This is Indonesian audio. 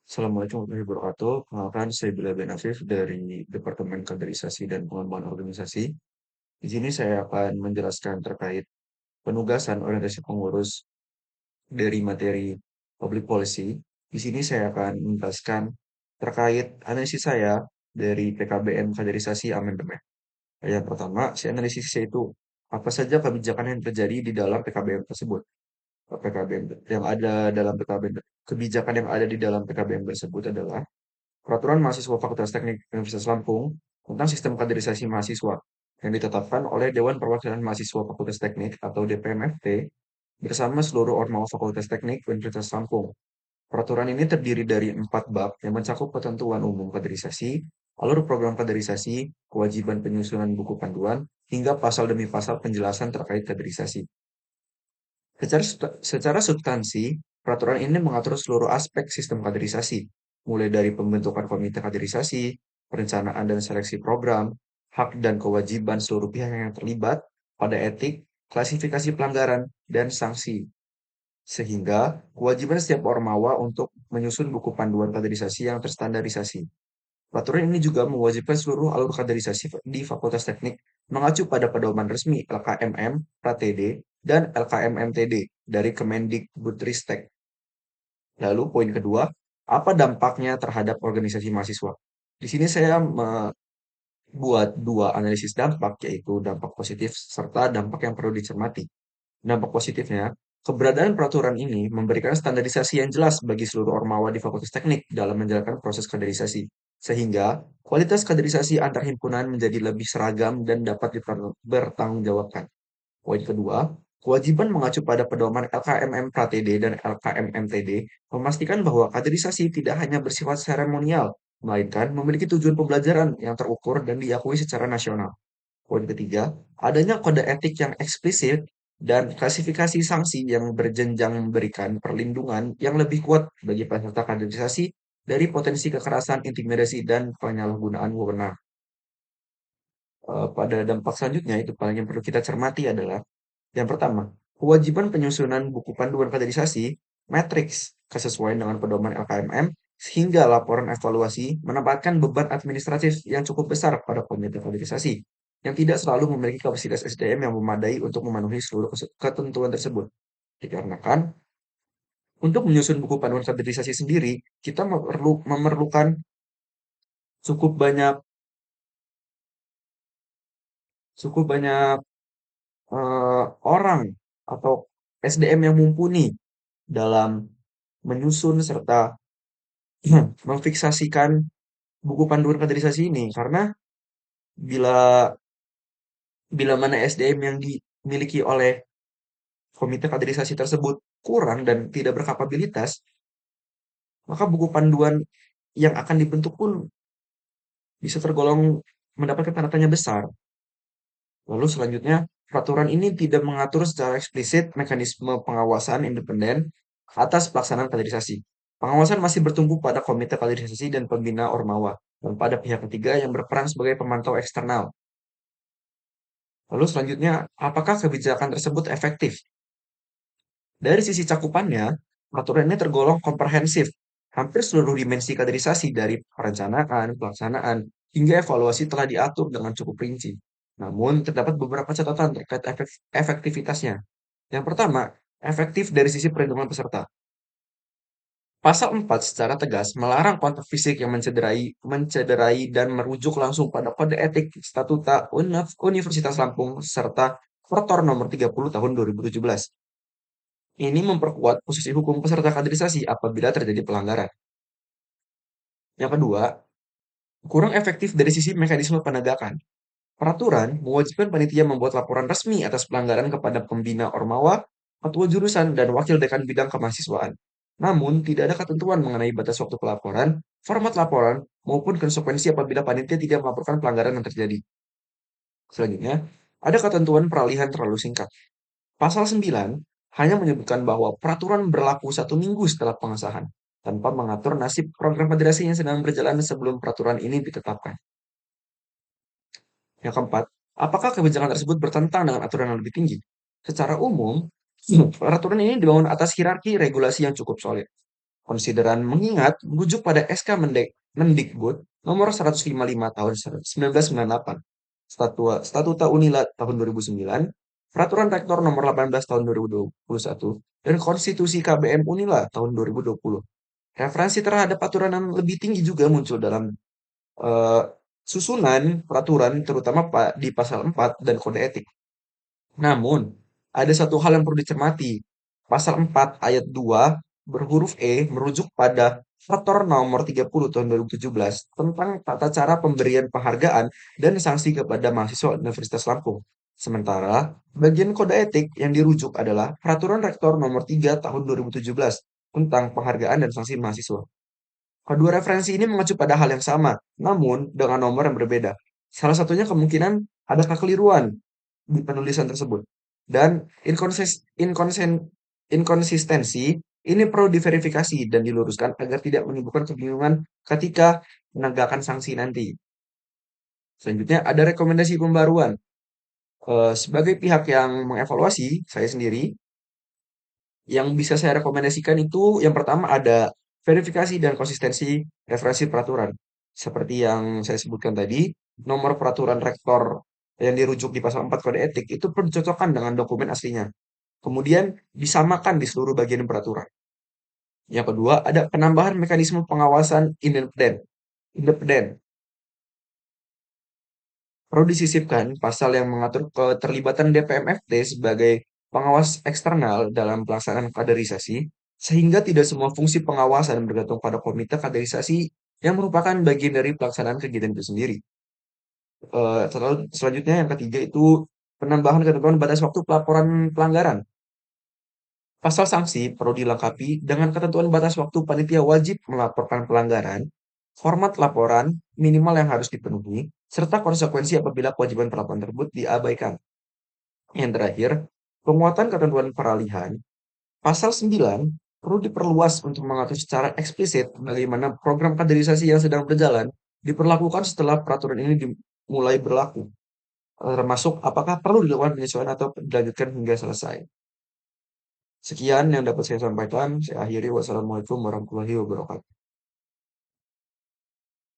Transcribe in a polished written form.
Assalamualaikum warahmatullahi wabarakatuh. Perkenalkan, saya Bilal bin Afif dari Departemen Kaderisasi dan Pengembangan Organisasi. Di sini saya akan menjelaskan terkait penugasan organisasi pengurus dari materi Public Policy. Di sini saya akan menjelaskan terkait analisis saya dari PKBM Kaderisasi Amandemen. Yang pertama, saya analisisnya itu apa saja kebijakan yang terjadi di dalam PKBM tersebut. PKBM yang ada dalam PKBM kebijakan yang ada di dalam PKBM tersebut adalah Peraturan Mahasiswa Fakultas Teknik Universitas Lampung tentang Sistem Kaderisasi Mahasiswa yang ditetapkan oleh Dewan Perwakilan Mahasiswa Fakultas Teknik atau DPMFT bersama seluruh ormawa Fakultas Teknik Universitas Lampung. Peraturan ini terdiri dari 4 bab yang mencakup ketentuan umum kaderisasi, alur program kaderisasi, kewajiban penyusunan buku panduan, hingga pasal demi pasal penjelasan terkait kaderisasi. Secara substansi, peraturan ini mengatur seluruh aspek sistem kaderisasi, mulai dari pembentukan komite kaderisasi, perencanaan dan seleksi program, hak dan kewajiban seluruh pihak yang terlibat pada etik, klasifikasi pelanggaran, dan sanksi. Sehingga kewajiban setiap ormawa untuk menyusun buku panduan kaderisasi yang terstandarisasi. Peraturan ini juga mewajibkan seluruh alur kaderisasi di Fakultas Teknik mengacu pada pedoman resmi LKMM, PRATD, dan LKMMTD dari Kemendikbudristek. Lalu poin kedua, apa dampaknya terhadap organisasi mahasiswa? Di sini saya membuat dua analisis dampak, yaitu dampak positif serta dampak yang perlu dicermati. Dampak positifnya, keberadaan peraturan ini memberikan standarisasi yang jelas bagi seluruh ormawa di Fakultas Teknik dalam menjalankan proses kaderisasi, sehingga kualitas kaderisasi antar himpunan menjadi lebih seragam dan dapat dipertanggungjawabkan. Poin kedua, kewajiban mengacu pada pedoman LKMM PRATD dan LKMMTD memastikan bahwa kaderisasi tidak hanya bersifat seremonial, melainkan memiliki tujuan pembelajaran yang terukur dan diakui secara nasional. Poin ketiga, adanya kode etik yang eksplisit dan klasifikasi sanksi yang berjenjang memberikan perlindungan yang lebih kuat bagi peserta kaderisasi dari potensi kekerasan, intimidasi, dan penyalahgunaan wewenang. Pada dampak selanjutnya itu paling yang perlu kita cermati adalah yang pertama, kewajiban penyusunan buku panduan kaderisasi, matriks kesesuaian dengan pedoman LKMM, sehingga laporan evaluasi menempatkan beban administratif yang cukup besar pada komite kaderisasi, yang tidak selalu memiliki kapasitas SDM yang memadai untuk memenuhi seluruh ketentuan tersebut. Dikarenakan, untuk menyusun buku panduan kaderisasi sendiri, kita memerlukan cukup banyak cukup banyak orang atau SDM yang mumpuni dalam menyusun serta memfiksasikan buku panduan kaderisasi ini karena bila bila mana SDM yang dimiliki oleh komite kaderisasi tersebut kurang dan tidak berkapabilitas, maka buku panduan yang akan dibentuk pun bisa tergolong mendapatkan tanda tanya besar. Lalu selanjutnya, peraturan ini tidak mengatur secara eksplisit mekanisme pengawasan independen atas pelaksanaan kaderisasi. Pengawasan masih bertumpu pada komite kaderisasi dan pembina ormawa, dan pada pihak ketiga yang berperan sebagai pemantau eksternal. Lalu selanjutnya, apakah kebijakan tersebut efektif? Dari sisi cakupannya, peraturan ini tergolong komprehensif. Hampir seluruh dimensi kaderisasi dari perencanaan, pelaksanaan, hingga evaluasi telah diatur dengan cukup rinci. Namun, terdapat beberapa catatan terkait efektivitasnya. Yang pertama, efektif dari sisi perlindungan peserta. Pasal 4 secara tegas melarang kontak fisik yang mencederai dan merujuk langsung pada kode etik statuta Universitas Lampung serta Pertor nomor 30 tahun 2017. Ini memperkuat posisi hukum peserta kaderisasi apabila terjadi pelanggaran. Yang kedua, kurang efektif dari sisi mekanisme penegakan. Peraturan mewajibkan panitia membuat laporan resmi atas pelanggaran kepada pembina ormawa, ketua jurusan, dan wakil dekan bidang kemahasiswaan. Namun, tidak ada ketentuan mengenai batas waktu pelaporan, format laporan, maupun konsekuensi apabila panitia tidak melaporkan pelanggaran yang terjadi. Selanjutnya, ada ketentuan peralihan terlalu singkat. Pasal 9 hanya menyebutkan bahwa peraturan berlaku 1 minggu setelah pengesahan, tanpa mengatur nasib program federasi yang sedang berjalan sebelum peraturan ini ditetapkan. Yang keempat, apakah kebijakan tersebut bertentangan dengan aturan yang lebih tinggi? Secara umum, peraturan ini dibangun atas hierarki regulasi yang cukup solid. Konsideran mengingat merujuk pada SK Mendikbud nomor 155 tahun 1998, Statuta Unila tahun 2009, Peraturan Rektor nomor 18 tahun 2021, dan Konstitusi KBM Unila tahun 2020. Referensi terhadap aturan yang lebih tinggi juga muncul dalam eh, susunan peraturan, terutama di pasal 4 dan kode etik. Namun, ada satu hal yang perlu dicermati. Pasal 4 ayat 2 berhuruf E merujuk pada Peraturan nomor 30 tahun 2017 tentang tata cara pemberian penghargaan dan sanksi kepada mahasiswa Universitas Lampung. Sementara, bagian kode etik yang dirujuk adalah Peraturan Rektor nomor 3 tahun 2017 tentang penghargaan dan sanksi mahasiswa. Kedua referensi ini mengacu pada hal yang sama, namun dengan nomor yang berbeda. Salah satunya kemungkinan ada kekeliruan di penulisan tersebut. Dan inkonsistensi ini perlu diverifikasi dan diluruskan agar tidak menimbulkan kebingungan ketika menegakkan sanksi nanti. Selanjutnya ada rekomendasi pembaruan. Sebagai pihak yang mengevaluasi, saya sendiri yang bisa saya rekomendasikan itu yang pertama ada verifikasi dan konsistensi referensi peraturan. Seperti yang saya sebutkan tadi, nomor peraturan rektor yang dirujuk di pasal 4 kode etik itu perlu dicocokkan dengan dokumen aslinya. Kemudian disamakan di seluruh bagian peraturan. Yang kedua, ada penambahan mekanisme pengawasan independen. Independen. Perlu disisipkan pasal yang mengatur keterlibatan DPMFT sebagai pengawas eksternal dalam pelaksanaan kaderisasi, sehingga tidak semua fungsi pengawasan bergantung pada komite kaderisasi yang merupakan bagian dari pelaksanaan kegiatan itu sendiri. Selanjutnya yang ketiga itu penambahan ketentuan batas waktu pelaporan pelanggaran. Pasal sanksi perlu dilengkapi dengan ketentuan batas waktu panitia wajib melaporkan pelanggaran, format laporan minimal yang harus dipenuhi, serta konsekuensi apabila kewajiban pelaporan tersebut diabaikan. Yang terakhir, penguatan ketentuan peralihan. Pasal 9 perlu diperluas untuk mengatur secara eksplisit bagaimana program kaderisasi yang sedang berjalan diperlakukan setelah peraturan ini dimulai berlaku, termasuk apakah perlu dilakukan penyesuaian atau dilanjutkan hingga selesai. Sekian yang dapat saya sampaikan. Saya akhiri. Wassalamualaikum warahmatullahi wabarakatuh.